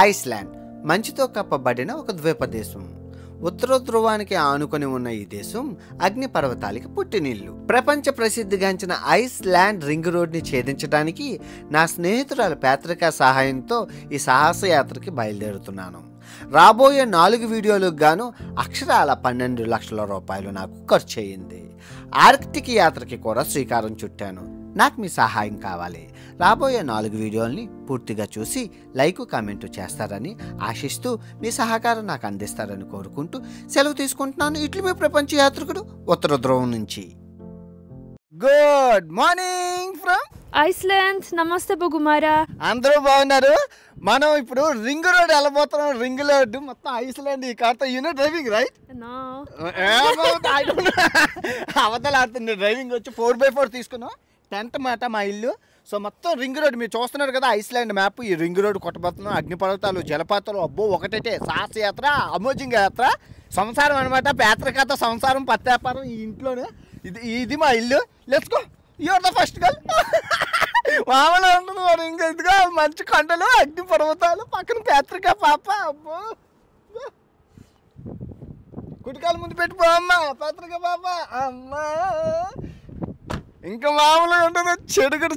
Iceland మంచుతో కప్పబడిన ఒక ద్వీపదేశం. ఉత్తర ధ్రువానికి ఆనుకొని ఉన్న ఈ దేశం అగ్నిపర్వతాలకి పుట్టినిల్లు. ప్రపంచ ప్రసిద్ధిగాంచిన ఐస్లాండ్ రింగ్ రోడ్ని ఛేదించడానికి నా స్నేహితురాలు పేత్రికా సహాయంతో ఈ సాహసయాత్రకి బయలుదేరుతున్నాను. రాబోయే 4 వీడియోలకు గాను అక్షరాల 12 లక్షల రూపాయలు నాకు ఖర్చు అయ్యింది. ఆర్కిటిక్ యాత్రకి కూడా శ్రీకారం చుట్టాను. నాకు మీ సహాయం కావాలి. రాబోయే 4 వీడియోల్ని పూర్తిగా చూసి లైక్ కామెంట్ చేస్తారని ఆశిస్తూ మీ సహకారం నాకు అందిస్తారని కోరుకుంటూ సెలవు తీసుకుంటున్నాను. ఇట్లు మీ ప్రపంచ యాత్రికుడు ఉత్తర ధ్రువం నుంచి. Good morning from Iceland. నమస్తే బొగుమారా. అందరూ బాగున్నారు. మనం ఇప్పుడు రింగ్ రోడ్ వెళ్ళబోతున్నాం. రింగ్ రోడ్ మొత్తం ఐస్లాండ్. ఈ కార్తో యూనో డ్రైవింగ్ రైట్? అవతల ఆడుతుంది డ్రైవింగ్ వచ్చి 4x4 తీసుకున్నాం. టెంట్ మాట మా ఇల్లు. సో మొత్తం రింగ్ రోడ్ మీరు చూస్తున్నారు కదా, ఐస్లాండ్ మ్యాప్. ఈ రింగ్ రోడ్ కొట్టబోతున్నాం. అగ్నిపర్వతాలు, జలపాతాలు, అబ్బో ఒకటే సాహసయాత్ర, అమోజింగ్ యాత్ర, సంసారం అనమాట. పేత్రికతో సంసారం, పత్యాపారం ఈ ఇంట్లోనే. ఇది మా ఇల్లు. Let's go. You're the first girl. మామూలు ఉంటుంది మరి. ఇంకా ఇదిగా మంచి కొండలు, అగ్నిపర్వతాలు, పక్కన పేత్రిక పాప. అబ్బో కుటికాలు ముందు పెట్టిపోమ్మా పేత్రిక పాప. అమ్మా ఇంకా మామూలుగా ఉంటుంది. చెడుగుడు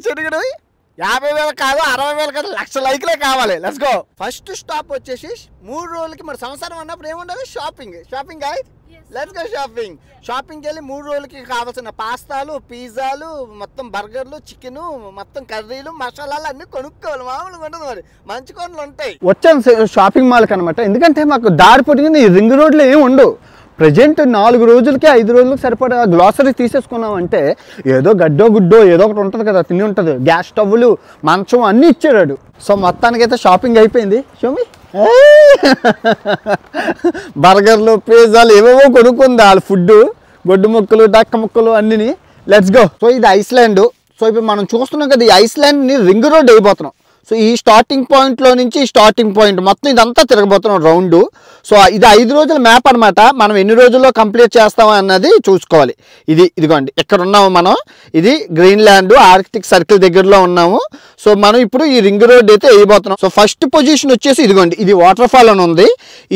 50,000 కాదు, 60,000 కాదు, 1,00,000 లైక్లే కావాలి. Let's go. ఫస్ట్ స్టాప్ వచ్చేసి 3 రోజులకి మరి సంవత్సరం అన్నప్పుడు ఏముండాలి? షాపింగ్. Let's go shopping. షాపింగ్కి వెళ్ళి 3 రోజులకి కావాల్సిన పాస్తాలు, పిజ్జాలు, మొత్తం బర్గర్లు, చికెన్, మొత్తం కర్రీలు, మసాలాలు అన్ని కొనుక్కోవాలి. మామూలుగా ఉంటుంది మరి. మంచి కొనులు ఉంటాయి. వచ్చాను షాపింగ్ మాల్కి అనమాట. ఎందుకంటే మాకు దారి పొడిగింది. ఈ రింగ్ రోడ్లో ఏమి ఉండవు. ప్రజెంట్ 4 రోజులకి 5 రోజులకి సరిపడా గ్లాసరీ తీసేసుకున్నామంటే ఏదో గడ్డో గుడ్డో ఏదో ఒకటి ఉంటుంది కదా, తిని ఉంటుంది. గ్యాస్ స్టవ్లు, మంచం అన్నీ ఇచ్చాడు. సో మొత్తానికైతే షాపింగ్ అయిపోయింది. షోమి బర్గర్లు, పిజ్జాలు ఏవేవో కొనుక్కుంది. వాళ్ళ ఫుడ్, గొడ్డు ముక్కలు, డక్క ముక్కలు అన్నిని. Let's go. సో ఇది ఐస్లాండ్. సో ఇప్పుడు మనం చూస్తున్నాం కదా, ఈ ఐస్లాండ్ని రింగ్ రోడ్ అయిపోతున్నాం. సో ఈ స్టార్టింగ్ పాయింట్లో నుంచి స్టార్టింగ్ పాయింట్ మొత్తం ఇదంతా తిరగబోతున్నాం రౌండ్. సో ఇది 5 రోజుల మ్యాప్ అనమాట. మనం ఎన్ని రోజుల్లో కంప్లీట్ చేస్తామా అన్నది చూసుకోవాలి. ఇదిగోండి ఇక్కడ ఉన్నాము మనం. ఇది గ్రీన్లాండ్ ఆర్కిటిక్ సర్కిల్ దగ్గరలో ఉన్నాము. సో మనం ఇప్పుడు ఈ రింగ్ రోడ్ అయితే వేయబోతున్నాం. సో ఫస్ట్ పొజిషన్ వచ్చేసి ఇదిగోండి, ఇది వాటర్ ఫాల్ అని ఉంది.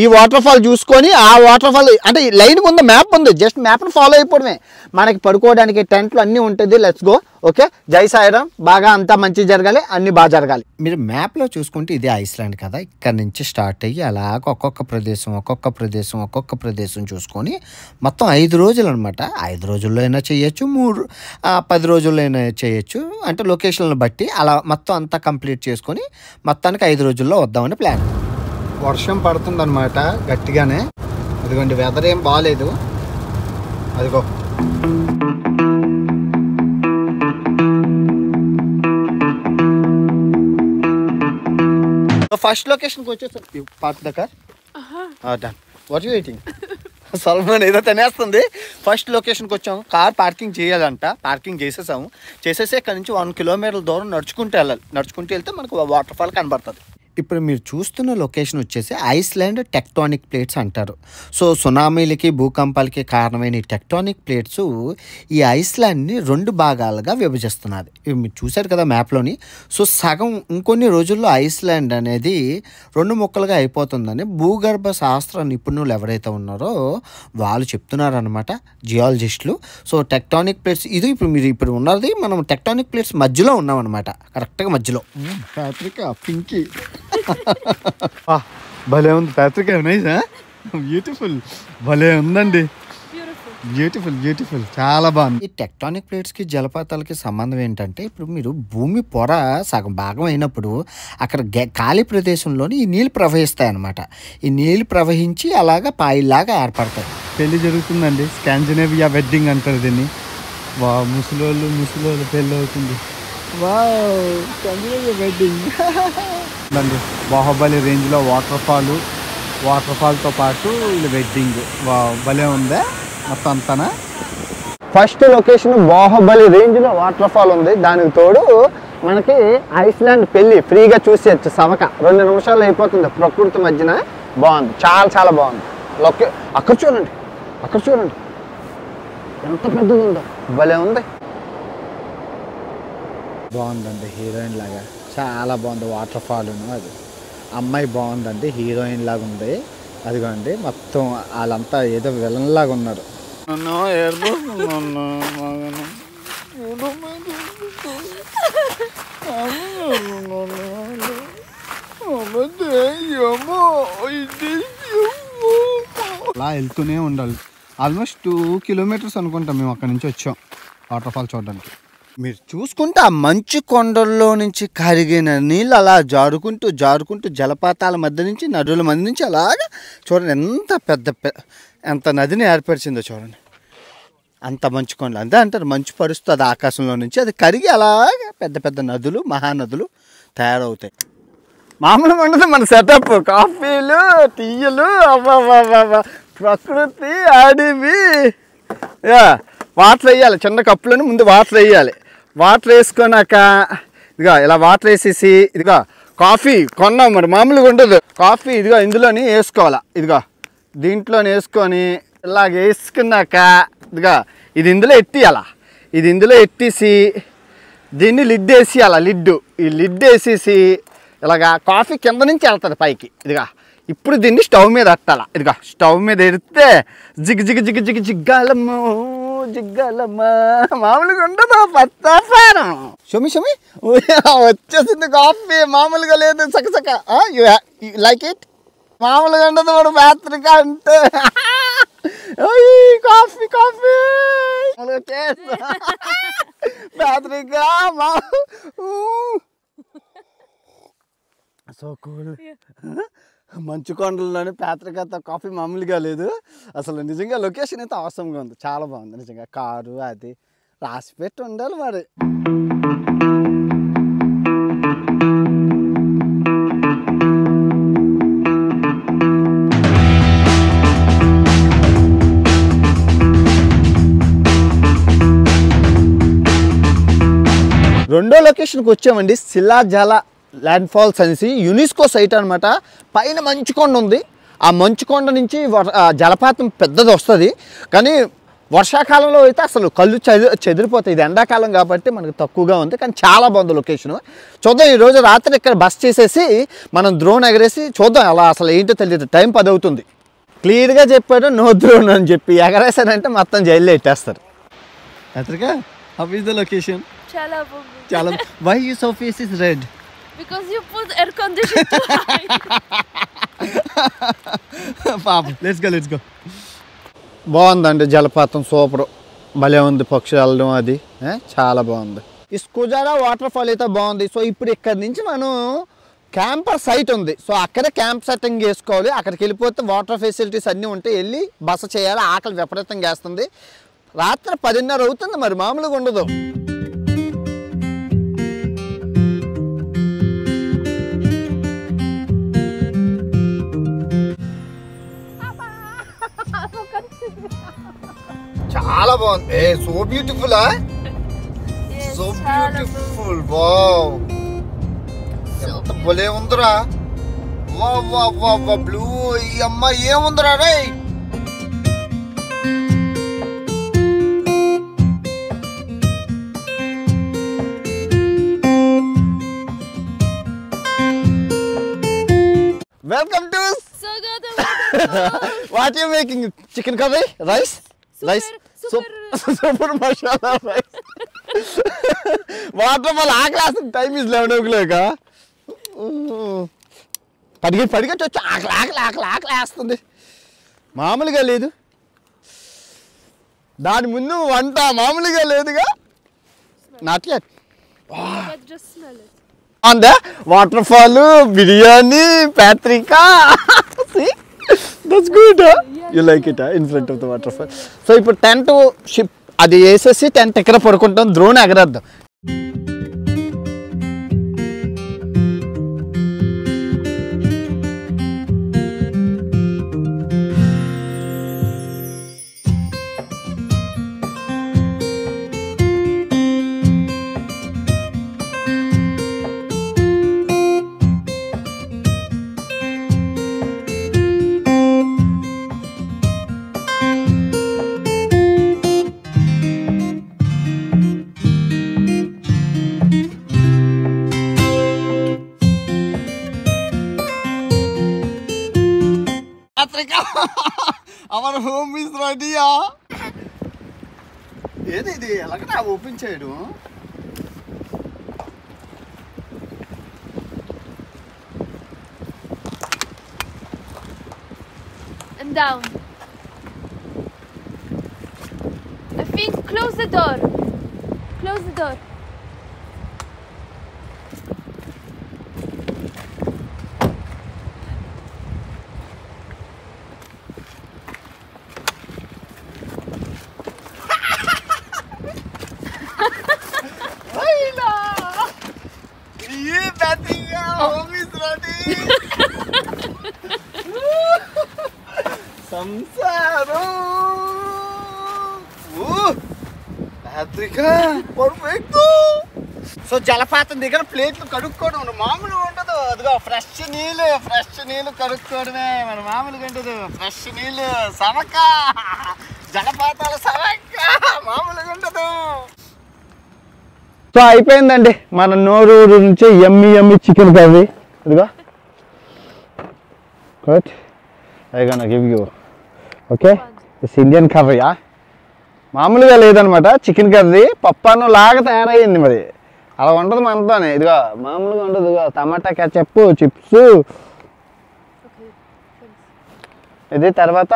ఈ వాటర్ ఫాల్ చూసుకొని ఆ వాటర్ ఫాల్ అంటే లైన్ ఉంది, మ్యాప్ ఉంది. జస్ట్ మ్యాప్ని ఫాలో అయిపోవడమే. మనకి పడుకోవడానికి టెంట్లు అన్నీ ఉంటుంది. Let's go. ఓకే, జై సాయిరామ్. బాగా అంతా మంచి జరగాలి, అన్ని బాగా జరగాలి. మీరు మ్యాప్లో చూసుకుంటే ఇది ఐస్లాండ్ కదా, ఇక్కడ నుంచి స్టార్ట్ అయ్యి అలాగ ఒక్కొక్క ప్రదేశం చూసుకొని మొత్తం 5 రోజులు అనమాట. 5 రోజుల్లో అయినా చేయొచ్చు, 10 రోజుల్లో అయినా చేయొచ్చు. అంటే లొకేషన్లను బట్టి అలా మొత్తం అంతా కంప్లీట్ చేసుకొని మొత్తానికి 5 రోజుల్లో వద్దామని ప్లాన్. వర్షం పడుతుందన్నమాట గట్టిగానే. అదిగోండి వెదర్ ఏం బాగాలేదు. అదిగో ఫస్ట్ లొకేషన్కి వచ్చేసి పార్క్ దగ్గర. What you waiting? సల్మాన్ ఏదో తినేస్తుంది. ఫస్ట్ లొకేషన్కి వచ్చాము. కార్ పార్కింగ్ చేయాలంట. పార్కింగ్ చేసేసి ఇక్కడ నుంచి 1 కిలోమీటర్ల దూరం నడుచుకుంటూ వెళ్తే మనకు వాటర్ ఫాల్ కనబడుతుంది. ఇప్పుడు మీరు చూస్తున్న లొకేషన్ వచ్చేసి ఐస్లాండ్ టెక్టానిక్ ప్లేట్స్ అంటారు. సో సునామీలకి, భూకంపాలకి కారణమైన ఈ టెక్టానిక్ ప్లేట్స్ ఈ ఐస్లాండ్ని 2 భాగాలుగా విభజిస్తున్నది. ఇవి మీరు చూశారు కదా మ్యాప్లోని. సో సగం ఇంకొన్ని రోజుల్లో ఐస్లాండ్ అనేది 2 ముక్కలుగా అయిపోతుందని భూగర్భ శాస్త్ర నిపుణులు ఎవరైతే ఉన్నారో వాళ్ళు చెప్తున్నారనమాట, జియాలజిస్టులు. సో టెక్టానిక్ ప్లేట్స్ ఇది ఇప్పుడు ఉన్నది మనం టెక్టానిక్ ప్లేట్స్ మధ్యలో ఉన్నామన్నమాట, కరెక్ట్గా మధ్యలో. పింకీ భలే ఉంది. ప్యాట్రిక్ నైస్, బ్యూటిఫుల్, భలే ఉందండి. బ్యూటిఫుల్ చాలా బాగుంది. ఈ టెక్టానిక్ ప్లేట్స్కి జలపాతాలకి సంబంధం ఏంటంటే, ఇప్పుడు మీరు భూమి పొర సగం భాగం అయినప్పుడు అక్కడ ఖాళీ ప్రదేశంలోని ఈ నీళ్ళు ప్రవహిస్తాయి అన్నమాట. ఈ నీళ్ళు ప్రవహించి అలాగా పాయిల్లాగా ఏర్పడతాయి. పెళ్లి జరుగుతుందండి. స్కాండినేవియా వెడ్డింగ్ అంటారు దీన్ని. ముసలోళ్ళు పెళ్ళి అవుతుంది. వెడ్డింగ్ అండి. బాహుబలి రేంజ్లో వాటర్ ఫాల్తో పాటు ఇది వెడ్డింగ్. భలే ఉందా మొత్తం అంతానా. ఫస్ట్ లొకేషన్ బాహుబలి రేంజ్లో వాటర్ ఫాల్ ఉంది. దానికి తోడు మనకి ఐస్లాండ్ పెళ్ళి ఫ్రీగా చూసేయచ్చు. సవక 2 నిమిషాలు అయిపోతుంది ప్రకృతి మధ్యన. బాగుంది, చాలా బాగుంది. అక్కడ చూడండి ఎంత పెద్దది ఉందో. భలే ఉంది. బాగుందండి. హీరోయిన్ లాగా చాలా బాగుంది వాటర్ ఫాల్. అది అమ్మాయి బాగుందండి, హీరోయిన్ లాగా ఉంది. అదిగోండి మొత్తం వాళ్ళంతా ఏదో విలన్ లాగా ఉన్నారు. అలా వెళ్తూనే ఉండాలి. ఆల్మోస్ట్ 2 కిలోమీటర్స్ అనుకుంటాం మేము అక్కడి నుంచి వచ్చాం వాటర్ ఫాల్ చూడడానికి. మీరు చూసుకుంటే ఆ మంచు కొండల్లో నుంచి కరిగిన నీళ్ళు అలా జారుకుంటూ జారుకుంటూ జలపాతాల మధ్య నుంచి నదుల మధ్య నుంచి అలాగా చూడండి ఎంత నదిని ఏర్పరిచిందో చూడండి. అంత మంచు కొండలు అంతే అంటారు, మంచు పరుస్తుంది ఆకాశంలో నుంచి, అది కరిగి అలాగా పెద్ద పెద్ద నదులు మహానదులు తయారవుతాయి. మామూలుగా ఉండదు మన సెటప్. కాఫీలు, టీలు, అవ్వ ప్రకృతి అడివి. వాటర్ వేయాలి, చిన్న కప్పులని ముందు వాటర్ వేయాలి. వాటర్ వేసుకున్నాక ఇదిగో ఇలా వాటర్ వేసేసి ఇదిగో కాఫీ కొన్నాం, మరి మామూలుగా ఉండదు. కాఫీ ఇదిగో ఇందులోని వేసుకోవాలి. ఇదిగో దీంట్లోని వేసుకొని ఇలాగ వేసుకున్నాక ఇదిగో ఇది ఇందులో ఎట్టియాల. ఇది ఇందులో ఎట్టేసి దీన్ని లిడ్ వేసేయాల. ఈ లిడ్ వేసేసి ఇలాగా కాఫీ కింద నుంచి వెళ్తుంది పైకి. ఇదిగా ఇప్పుడు దీన్ని స్టవ్ మీద పెట్టాల. ఇదిగా స్టవ్ మీద ఎడితే జిగ్గాలమ్మో జిగ్గాలమ్మా మామూలుగా ఉండదు పత్తాపారం. షమి వచ్చేసింది కాఫీ, మామూలుగా లేదు. సక యూ లైక్ ఇట్. మామూలుగా ఉండదు వాడు పాత్రిక అంటే. కాఫీ పాత్రిక సో కూల్. మంచు కొండల్లోని పాత్రికతో కాఫీ మామూలుగా లేదు అసలు. నిజంగా లొకేషన్ అయితే అవసరంగా ఉంది, చాలా బాగుంది నిజంగా. కారు అది రాసి పెట్టి ఉండాలి మరి. రెండో లొకేషన్కి వచ్చామండి, శిలాజల ల్యాండ్ ఫాల్స్ అనేసి యునెస్కో సైట్ అనమాట. పైన మంచుకొండ ఉంది. ఆ మంచుకొండ నుంచి జలపాతం పెద్దది వస్తుంది. కానీ వర్షాకాలంలో అయితే అసలు కళ్ళు చెదిరిపోతాయి. ఇది ఎండాకాలం కాబట్టి మనకు తక్కువగా ఉంది, కానీ చాలా బాగుంది లొకేషన్. చూద్దాం ఈరోజు రాత్రి ఇక్కడ బస్ చేసేసి మనం డ్రోన్ ఎగరేసి చూద్దాం అలా అసలు ఏంటో తెలియదు. టైం 10 అవుతుంది. క్లియర్గా చెప్పాడు నో డ్రోన్ అని చెప్పి. ఎగరేసానంటే మొత్తం జైల్లో ఎట్టేస్తారు. అతనికా హౌ ఇస్ ద లొకేషన్? చాలా. Why your so face is red? Because you put air conditioner too high. Papa, let's go. బాగుందండి జలపాతం, సూపర్, భలే ఉంది. పక్షులు వెళ్ళడం అది చాలా బాగుంది. ఈ స్కుజారా వాటర్ ఫాల్ అయితే బాగుంది. సో ఇప్పుడు ఇక్కడ నుంచి మనం క్యాంపర్ సైట్ ఉంది. సో అక్కడే క్యాంప్ సెట్టింగ్ చేసుకోవాలి. అక్కడికి వెళ్ళిపోతే వాటర్ ఫెసిలిటీస్ అన్నీ ఉంటాయి. వెళ్ళి బస చేయాలి. ఆకలి విపరీతంగా వేస్తుంది. రాత్రి 10:30 అవుతుంది, మరి మామూలుగా ఉండదు. చాలా బాగుంది. So beautiful. So beautiful. Wow, ఎంత భలే ఉందిరా. వా బ్లూ. ఈ అమ్మ ఏముందిరా రే. Welcome to what you making? Chicken curry, rice super masala rice. Water వల్ల ఆకలి. Time is 11 o'clock. పరిగెట్టి వచ్చి ఆకలి వేస్తుంది. మామూలుగా లేదు. దాని ముందు వంట మామూలుగా లేదుగా. Not yet. అందే వాటర్ ఫాల్, బిర్యానీ, పాత్రికా. That's good. You like it in front of the waterfall. So ఇప్పుడు టెంట్ షిప్ అది వేసేసి టెంట్ ఎక్కడ పడుకుంటాం, drone ఎగరేద్దాం. Patrika, our home is ready. ఏది ఎలాగ ఓపెన్ చేయడం And down. I think close the door. Close the door. So జలపాతం దగ్గర ప్లేట్లు కడుక్కోవడం మామూలుగా ఉండదు. అదిగో ఫ్రెష్ నీళ్ళు కడుక్కోవడమే మన మామూలుగా ఉండదు. ఫ్రెష్ నీళ్ళు సవక జలపాతాల సవక మామూలుగా ఉండదు. సో అయిపోయిందండి మన నోరూరు నుంచి ఎమ్మి చికెన్ కర్రీ. ఇదిగో good I gonna give you okay this Indian కర్రీయా మామూలుగా లేదనమాట. చికెన్ కర్రీ పప్పాను లాగా తయారయ్యింది. మరి అలా ఉండదు మనతోనే. ఇదిగో మామూలుగా ఉండదు. ఇదిగో టమాటా కెచప్ చిప్స్ ఇది. తర్వాత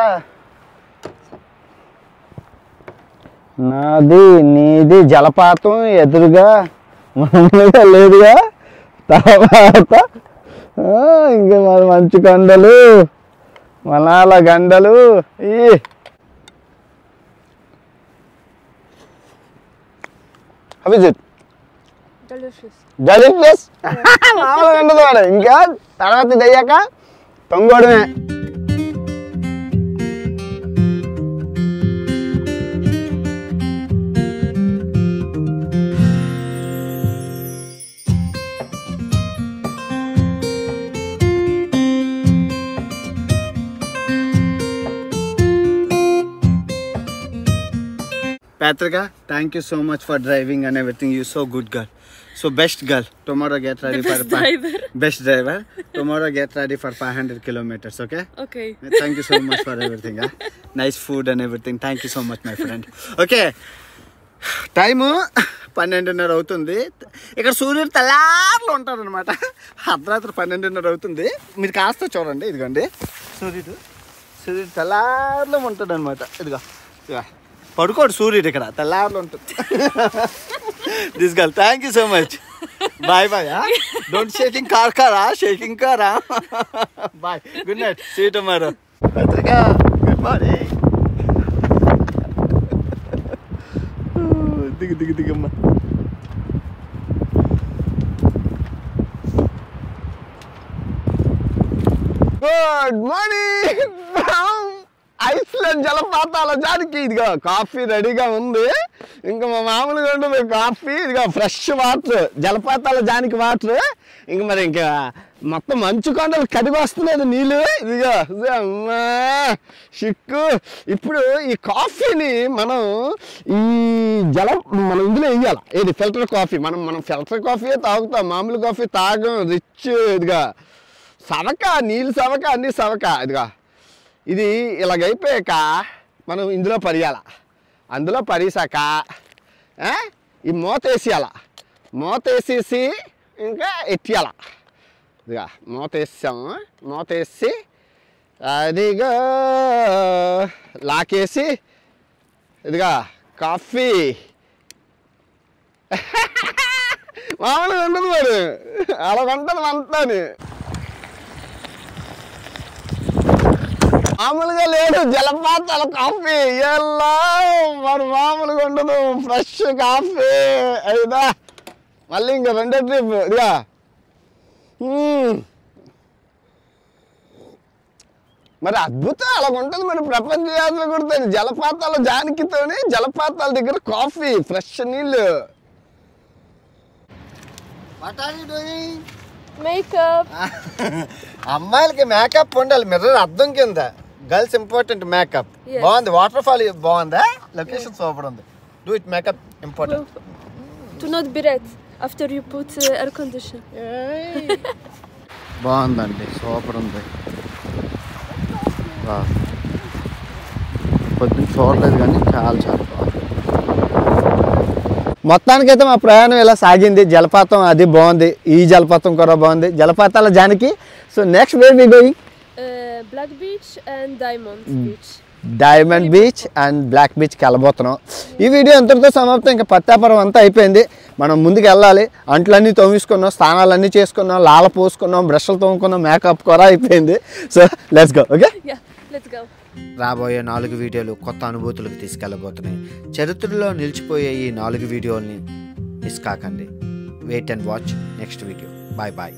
నాది నీది జలపాతం ఎదురుగా మామూలుగా లేదుగా. తర్వాత ఇంకా మన మంచు కొండలు Manala గండలు. How is it? Delicious. మామూలుగా ఉండదు వాడు. ఇంకా తర్వాత ఇది అయ్యాక తొంగోడమే. Patrika, thank you so much for driving and everything. You're so good girl. So best girl. Tomorrow get ready for best driver. Tomorrow get ready for 500 kilometers. Okay? Okay. Thank you so much for everything. Nice food and everything. Thank you so much, my friend. Okay. Time 12:30 అవుతుంది. ఇక్కడ సూర్యుడు తెల్లార్లు ఉంటాడు అనమాట. అర్ధరాత్రి 12:30 అవుతుంది. మీరు కాస్త చూడండి. ఇదిగోండి సూర్యుడు తెల్లార్లు ఉంటాడు అనమాట. ఇదిగో పడుకోడు సూర్యుడు ఇక్కడ తెల్లార్లు ఉంటుంది. This girl thank you so much. Bye bye. Don't shaking కారా. Bye good night. See you tomorrow. పత్రిక గుడ్ మార్నింగ్. దిగమ్మా. Good morning. ఐస్లాండ్ జలపాతాల జానికి ఇదిగో కాఫీ రెడీగా ఉంది. ఇంకా మా మామూలుగా ఉంటుంది కాఫీ. ఇదిగో ఫ్రెష్ వాటర్ జలపాతాల జానికి వాటర్. ఇంక మరి ఇంకా మొత్తం మంచు కొండలు కడిగి వస్తున్నాయి నీళ్ళు. ఇదిగో అమ్మా షిక్కు. ఇప్పుడు ఈ కాఫీని మనం మనం ఇందులో వేయాలి. ఏది ఫిల్టర్ కాఫీ. మనం ఫిల్టర్ కాఫీ తాగుతాం. మామూలు కాఫీ తాగం. రిచ్ ఇదిగా సవక నీళ్ళు సవక అన్నీ సవక. ఇదిగా ఇది ఇలాగైపోయాక మనం ఇందులో పరియాల. అందులో పరిసాక ఈ మూత వేసేయాల. మూత వేసేసి ఇంకా ఎట్టియాల. ఇదిగా మూత వేసాము. మూత వేసి అదిగా లాకేసి ఇదిగా కాఫీ మామూలుగా ఉండదు మరి. అలాగంటుంది అంతాని. మామూలుగా లేదు జలపాతాల కాఫీ. ఎలా మరి మామూలుగా ఉండదు. ఫ్రెష్ కాఫీ అయిదా. మళ్ళీ ఇంకా రెండో ట్రిప్. ఇదిగా మరి అద్భుతం అలాగ ఉంటుంది. మరి ప్రపంచ యాత్ర కొడుతుంది జలపాతాల జానకితోని. జలపాతాల దగ్గర కాఫీ ఫ్రెష్ నీళ్ళు. What are you doing? Makeup. అమ్మాయిలకి మేకప్ ఉండాలి. మిర్రర్ అద్దం కింద. Girls important makeup. బాగుంది. వాటర్ ఫాల్ బాగుందా? లొకేషన్ సూపర్ ఉంది. Do it makeup important. To not be red after you put air condition. బాగుందండి. సూపర్ ఉంది. పొద్దున్న చూడలేదు కానీ చాలా బాగుంది. మొత్తానికైతే మా ప్రయాణం ఇలా సాగింది. జలపాతం అది బాగుంది, ఈ జలపాతం కూడా బాగుంది. జలపాతాల జానికి. So next where we going? Black Beach and Diamond Beach. Diamond beach and black బీచ్కి వెళ్ళబోతున్నాం. ఈ వీడియో ఎంతటితో సమాప్తం. ఇంకా పత్తాపురం అంతా అయిపోయింది. మనం ముందుకు వెళ్ళాలి. అంట్లన్నీ తోమేసుకున్నాం, స్నానాలన్నీ చేసుకున్నాం, లాల పోసుకున్నాం, బ్రష్లు తోముకున్నాం, మేకప్ కూడా అయిపోయింది. So let's go. Okay, Yeah, let's go. రాబోయే 4 వీడియోలు కొత్త అనుభూతులకు తీసుకెళ్ళబోతున్నాయి. చరిత్రలో నిలిచిపోయే ఈ 4 వీడియోల్ని మిస్ కాకండి. Wait and watch next video. Bye bye.